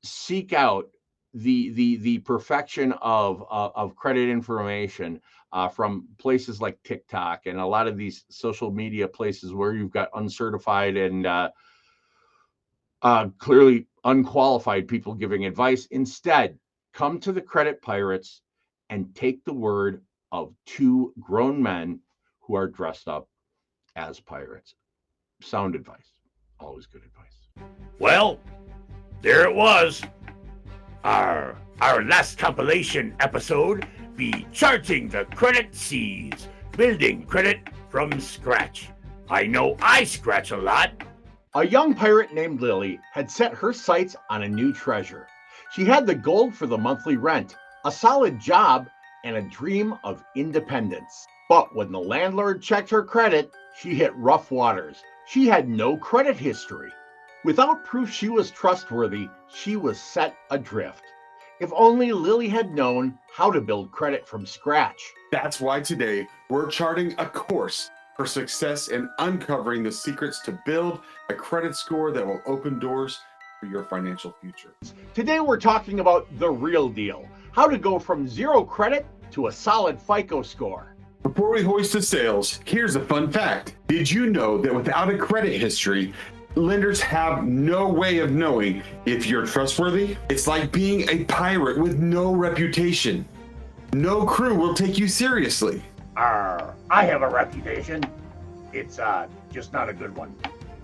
seek out the perfection of credit information from places like TikTok and a lot of these social media places where you've got uncertified and clearly unqualified people giving advice. Instead, come to the Credit Pirates and take the word of 2 grown men who are dressed up as pirates. Sound advice. Always good advice. Well, there it was. Our last compilation episode be charting the credit seas, building credit from scratch. I know I scratch a lot. A young pirate named Lily had set her sights on a new treasure. She had the gold for the monthly rent, a solid job, and a dream of independence. But when the landlord checked her credit, she hit rough waters. She had no credit history. Without proof she was trustworthy, she was set adrift. If only Lily had known how to build credit from scratch. That's why today we're charting a course for success in uncovering the secrets to build a credit score that will open doors for your financial future. Today we're talking about the real deal, how to go from 0 credit to a solid FICO score. Before we hoist the sails, here's a fun fact. Did you know that without a credit history, Lenders have no way of knowing if you're trustworthy. It's like being a pirate with no reputation. No crew will take you seriously. I have a reputation. It's just not a good one.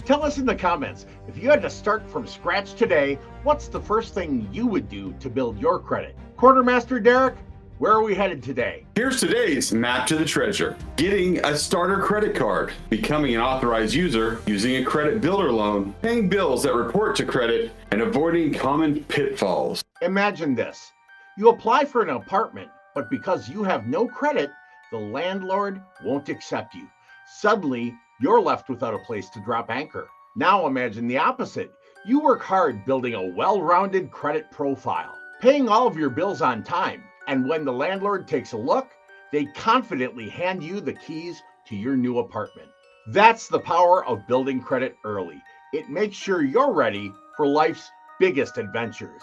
Tell us in the comments, if you had to start from scratch today, what's the first thing you would do to build your credit? Quartermaster Deryk, where are we headed today? Here's today's map to the treasure. Getting a starter credit card, becoming an authorized user, using a credit builder loan, paying bills that report to credit, and avoiding common pitfalls. Imagine this. You apply for an apartment, but because you have no credit, the landlord won't accept you. Suddenly, you're left without a place to drop anchor. Now imagine the opposite. You work hard building a well-rounded credit profile, paying all of your bills on time, and when the landlord takes a look, they confidently hand you the keys to your new apartment. That's the power of building credit early. It makes sure you're ready for life's biggest adventures.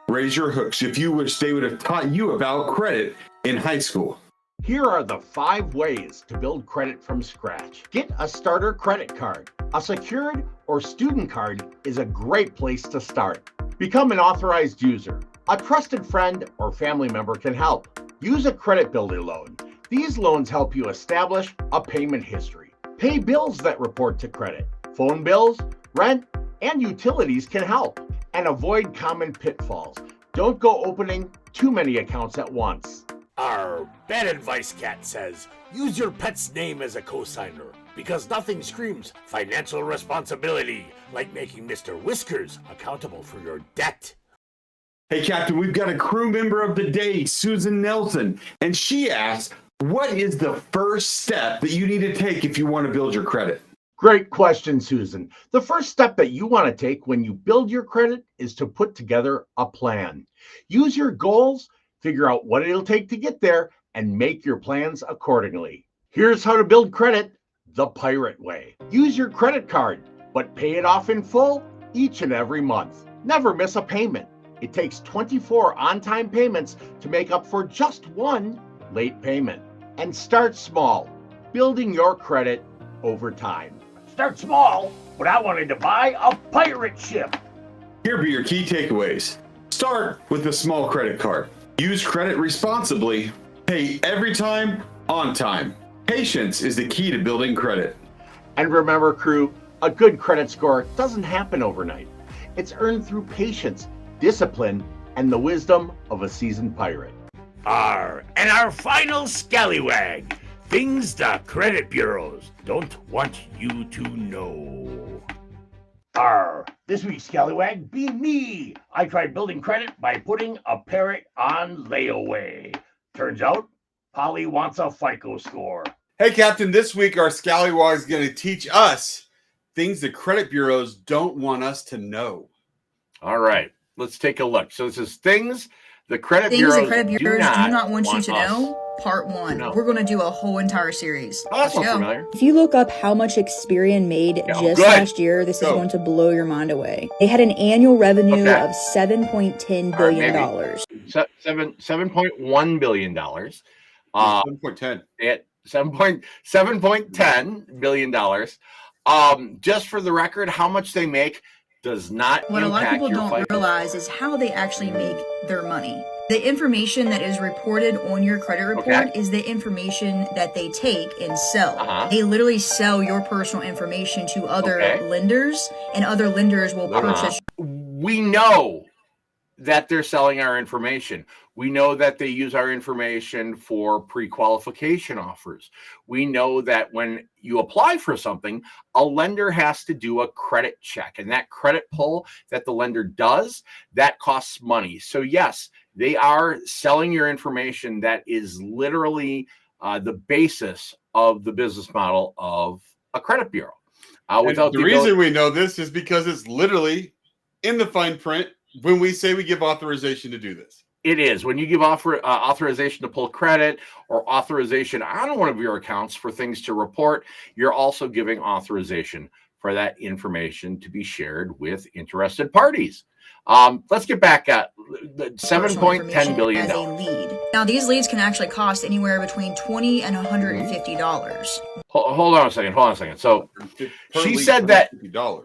Raise your hooks if you wish they would have taught you about credit in high school. Here are the 5 ways to build credit from scratch. Get a starter credit card. A secured or student card is a great place to start. Become an authorized user. A trusted friend or family member can help. Use a credit builder loan. These loans help you establish a payment history. Pay bills that report to credit. Phone bills, rent, and utilities can help. And avoid common pitfalls. Don't go opening too many accounts at once. Our bad advice cat says, use your pet's name as a cosigner, because nothing screams financial responsibility like making Mr. Whiskers accountable for your debt. Hey, Captain, we've got a crew member of the day, Susan Nelson, and she asks, what is the first step that you need to take if you want to build your credit? Great question, Susan. The first step that you want to take when you build your credit is to put together a plan. Use your goals, figure out what it'll take to get there, and make your plans accordingly. Here's how to build credit the pirate way. Use your credit card, but pay it off in full each and every month. Never miss a payment. It takes 24 on-time payments to make up for just one late payment. And start small, building your credit over time. Start small, but I wanted to buy a pirate ship. Here be your key takeaways. Start with a small credit card. Use credit responsibly. Pay every time, on time. Patience is the key to building credit. And remember, crew, a good credit score doesn't happen overnight. It's earned through patience, discipline, and the wisdom of a seasoned pirate. And our final scallywag. Things the credit bureaus don't want you to know. This week's scallywag be me. I tried building credit by putting a parrot on layaway. Turns out, Polly wants a FICO score. Hey, Captain, this week our scallywag is going to teach us things the credit bureaus don't want us to know. All right, let's take a look. So this is things the credit bureaus do not want you to know. Part 1. We're going to do a whole entire series. Oh, that's familiar. If you look up how much Experian made last year, this is going to blow your mind away. They had an annual revenue of $7.10 billion. $7.1 billion. 7.10. At $7.10 billion. Just for the record, how much they make does not What a lot of people don't FICO. realize is how they actually make their money. The information that is reported on your credit report is the information that they take and sell. They literally sell your personal information to other lenders, and other lenders will purchase. We know that they're selling our information. We know that they use our information for pre-qualification offers. We know that when you apply for something, a lender has to do a credit check, and that credit pull that the lender does, that costs money. So yes, they are selling your information. That is literally the basis of the business model of a credit bureau. Without the reason we know this is because it's literally in the fine print when we say we give authorization to do this. It is. When you give authorization to pull credit or authorization on one of your accounts for things to report, you're also giving authorization for that information to be shared with interested parties. Let's get back at the $7.10 billion as a lead. Now, these leads can actually cost anywhere between $20 and $150. Hold on a second. So she said that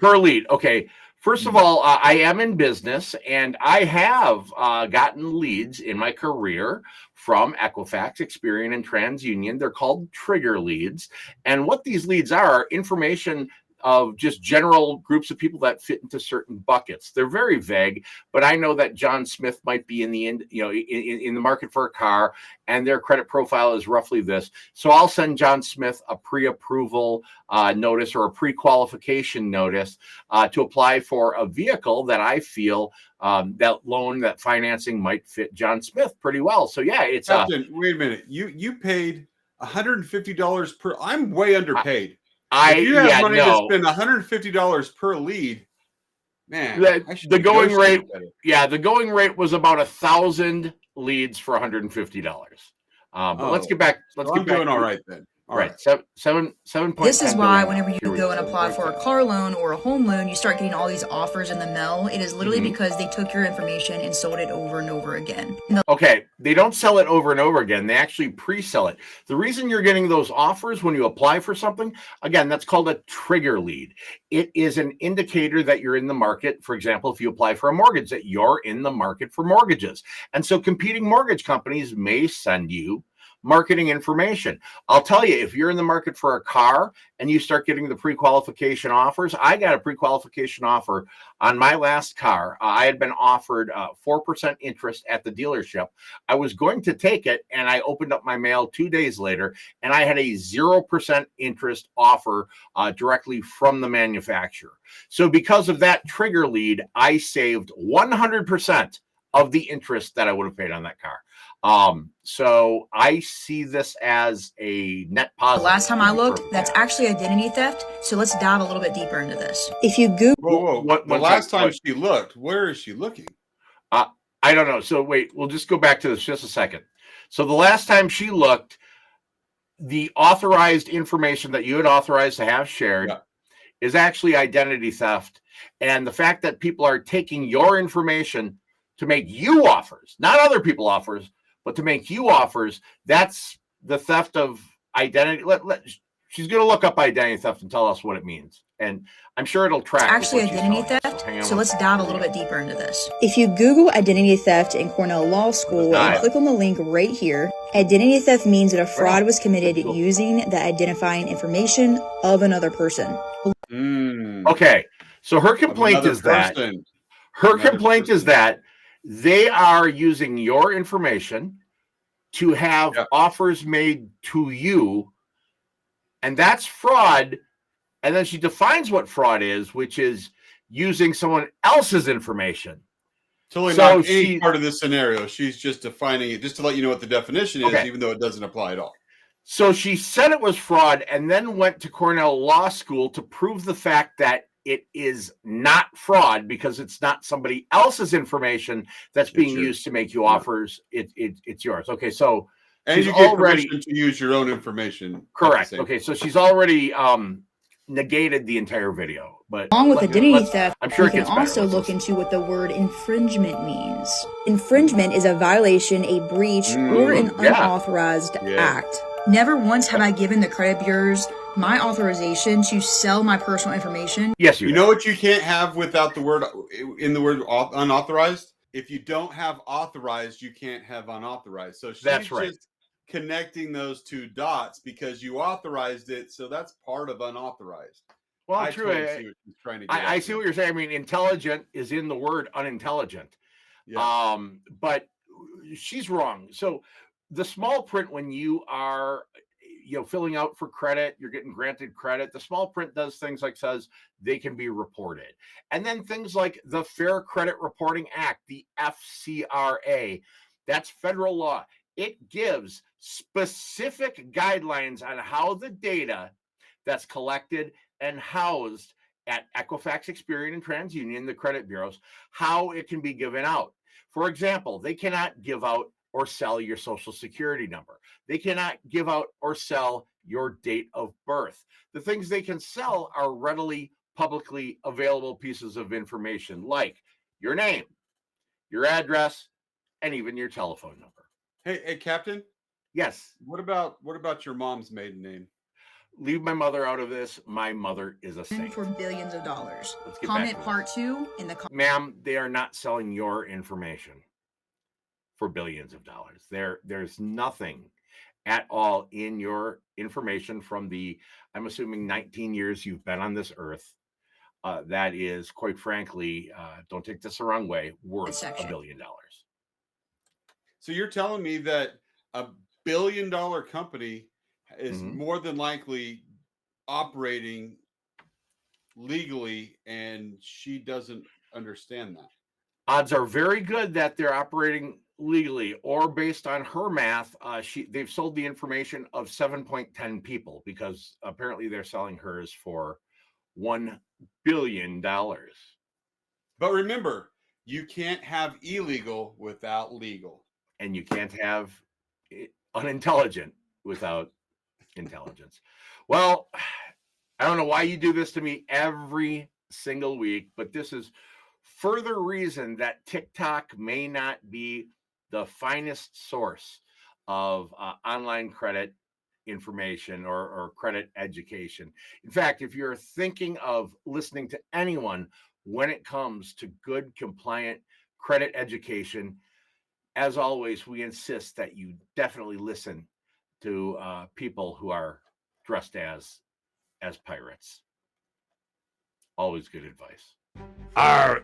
per lead. Okay. First of all, I am in business, and I have gotten leads in my career from Equifax, Experian, and TransUnion. They're called trigger leads. And what these leads are information of just general groups of people that fit into certain buckets. They're very vague, but I know that John Smith might be in the market for a car, and their credit profile is roughly this. So I'll send John Smith a pre-approval notice or a pre-qualification notice to apply for a vehicle that I feel that financing might fit John Smith pretty well. So yeah, it's Captain, wait a minute. You paid $150 per. I'm way underpaid. If you have money to spend $150 per lead, man, the going rate, the going rate was about 1,000 leads for $150. But let's get back. I'm doing all right then. All right. 7. This is why whenever you go and apply for a car loan or a home loan, you start getting all these offers in the mail. It is literally because they took your information and sold it over and over again. Okay. They don't sell it over and over again. They actually pre-sell it. The reason you're getting those offers when you apply for something, again, that's called a trigger lead. It is an indicator that you're in the market. For example, if you apply for a mortgage, that you're in the market for mortgages. And so competing mortgage companies may send you marketing information. I'll tell you, if you're in the market for a car and you start getting the pre-qualification offers, I got a pre-qualification offer on my last car. I had been offered 4% interest at the dealership. I was going to take it, and I opened up my mail 2 days later, and I had a 0% interest offer directly from the manufacturer. So because of that trigger lead, I saved 100% of the interest that I would have paid on that car. So I see this as a net positive. The last time I looked, that's actually identity theft. So let's dive a little bit deeper into this. If you Google the last time she looked, where is she looking? I don't know. So wait, we'll just go back to this just a second. So the last time she looked, the authorized information that you had authorized to have shared is actually identity theft. And the fact that people are taking your information to make you offers, not other people offers, but to make you offers, that's the theft of identity. She's going to look up identity theft and tell us what it means. And I'm sure it'll track. It's actually identity theft. So let's dive a little bit deeper into this. If you Google identity theft in Cornell Law School and click on the link right here, identity theft means that a fraud was committed using the identifying information of another person. Okay. So her complaint is that they are using your information to have offers made to you, and that's fraud. And then she defines what fraud is, which is using someone else's information. Totally not any part of this scenario. She's just defining it just to let you know what the definition is, even though it doesn't apply at all. So she said it was fraud and then went to Cornell Law School to prove the fact that it is not fraud because it's not somebody else's information that's being used to make you offers. It's yours. Okay, so and you get permission to use your own information. Correct. Okay, so she's already negated the entire video. But along with identity theft, I'm sure you can also look into what the word infringement means. Infringement is a violation, a breach, or an unauthorized act. Never once have I given the credit bureaus my authorization to sell my personal information. Yes, you know what you can't have without the word unauthorized? If you don't have authorized, you can't have unauthorized. So she's just connecting those two dots because you authorized it. So that's part of unauthorized. Well, I true. Totally see what she's trying to get I see what you're saying. I mean, intelligent is in the word unintelligent. Yeah. But she's wrong. So the small print, when you are filling out for credit, you're getting granted credit. The small print does things like says they can be reported. And then things like the Fair Credit Reporting Act, the FCRA, that's federal law. It gives specific guidelines on how the data that's collected and housed at Equifax, Experian, and TransUnion, the credit bureaus, how it can be given out. For example, they cannot give out or sell your social security number. They cannot give out or sell your date of birth. The things they can sell are readily publicly available pieces of information like your name, your address, and even your telephone number. Hey, Captain? Yes. What about your mom's maiden name? Leave my mother out of this. My mother is a saint. For billions of dollars. Comment part 2 in the comments. Ma'am, they are not selling your information for billions of dollars. There's nothing at all in your information from the, I'm assuming, 19 years you've been on this earth. That is, quite frankly, don't take this the wrong way, worth $1 billion. So you're telling me that a $1 billion company is more than likely operating legally, and she doesn't understand that? Odds are very good that they're operating legally, or based on her math, they've sold the information of 7.10 people, because apparently they're selling hers for $1 billion. But remember, you can't have illegal without legal. And you can't have unintelligent without intelligence. Well, I don't know why you do this to me every single week, but this is further reason that TikTok may not be the finest source of online credit information or credit education. In fact, if you're thinking of listening to anyone when it comes to good, compliant credit education, as always, we insist that you definitely listen to people who are dressed as pirates. Always good advice.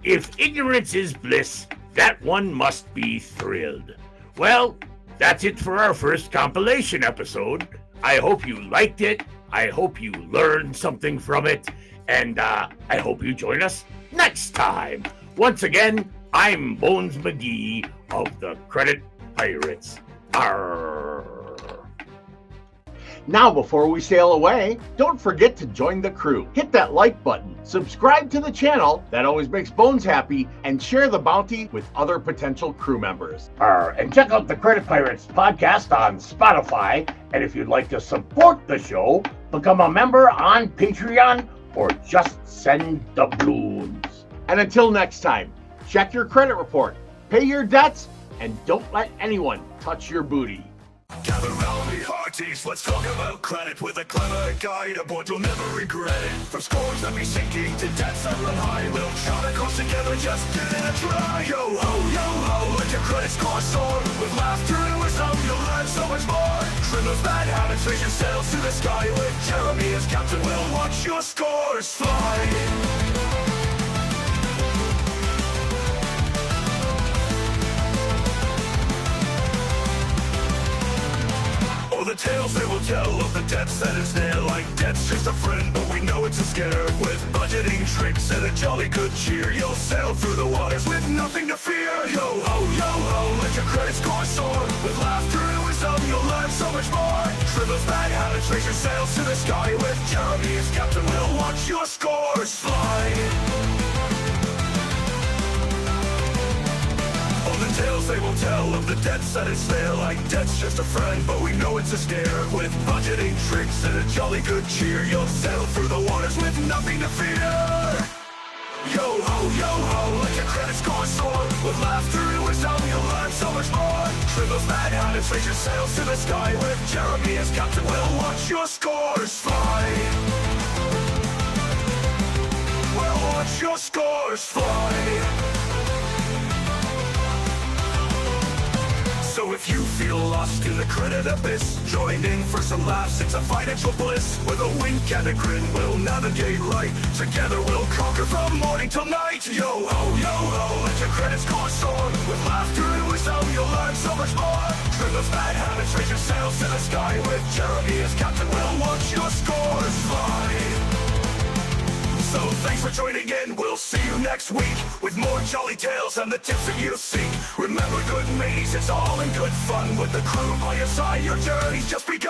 If ignorance is bliss, that one must be thrilled. Well, that's it for our first compilation episode. I hope you liked it. I hope you learned something from it. And I hope you join us next time. Once again, I'm Bones McGee of the Credit Pirates. Arr. Now, before we sail away, don't forget to join the crew. Hit that like button, subscribe to the channel, that always makes Bones happy, and share the bounty with other potential crew members. And check out the Credit Pirates podcast on Spotify. And if you'd like to support the show, become a member on Patreon or just send doubloons. And until next time, check your credit report, pay your debts, and don't let anyone touch your booty. Gather round me hearties, let's talk about credit with a clever guide aboard you'll never regret it. From scores that be sinking to debts that run high, we'll chart a course together, just give it a try. Yo ho, let your credit score soar. With laughter and wisdom, you'll learn so much more. Trim those bad habits, raise your sails to the sky. With Jeremy as captain, we'll watch your scores fly. The tales they will tell of the debts that ensnare. Like debt's just a friend, but we know it's a scare. With budgeting tricks and a jolly good cheer, you'll sail through the waters with nothing to fear. Yo ho, let your credit score soar. With laughter and wisdom, you'll learn so much more. Trim those bad habits, raise your sails to the sky. With Jeremy as captain, we'll watch your scores fly. The tales they will tell of the debts that ensnare. Like debt's just a friend, but we know it's a scare. With budgeting tricks and a jolly good cheer, you'll sail through the waters with nothing to fear. Yo ho, let your credit score soar. With laughter and wisdom, you'll learn so much more. Trim those bad habits, raise your sails to the sky. With Jeremy as captain, we'll watch your scores fly. We'll watch your scores fly. So if you feel lost in the credit abyss, join in for some laughs, it's a financial bliss. With a wink and a grin, we'll navigate right. Together we'll conquer from morning till night. Yo ho, let your credit score soar. With laughter and wisdom, you'll learn so much more. Trim those bad habits, raise your sails to the sky. With Jeremy as captain, we'll watch your scores fly. So thanks for joining in, we'll see you next week with more jolly tales and the tips that you seek. Remember, good mateys, it's all in good fun. With the crew by your side, your journey's just begun.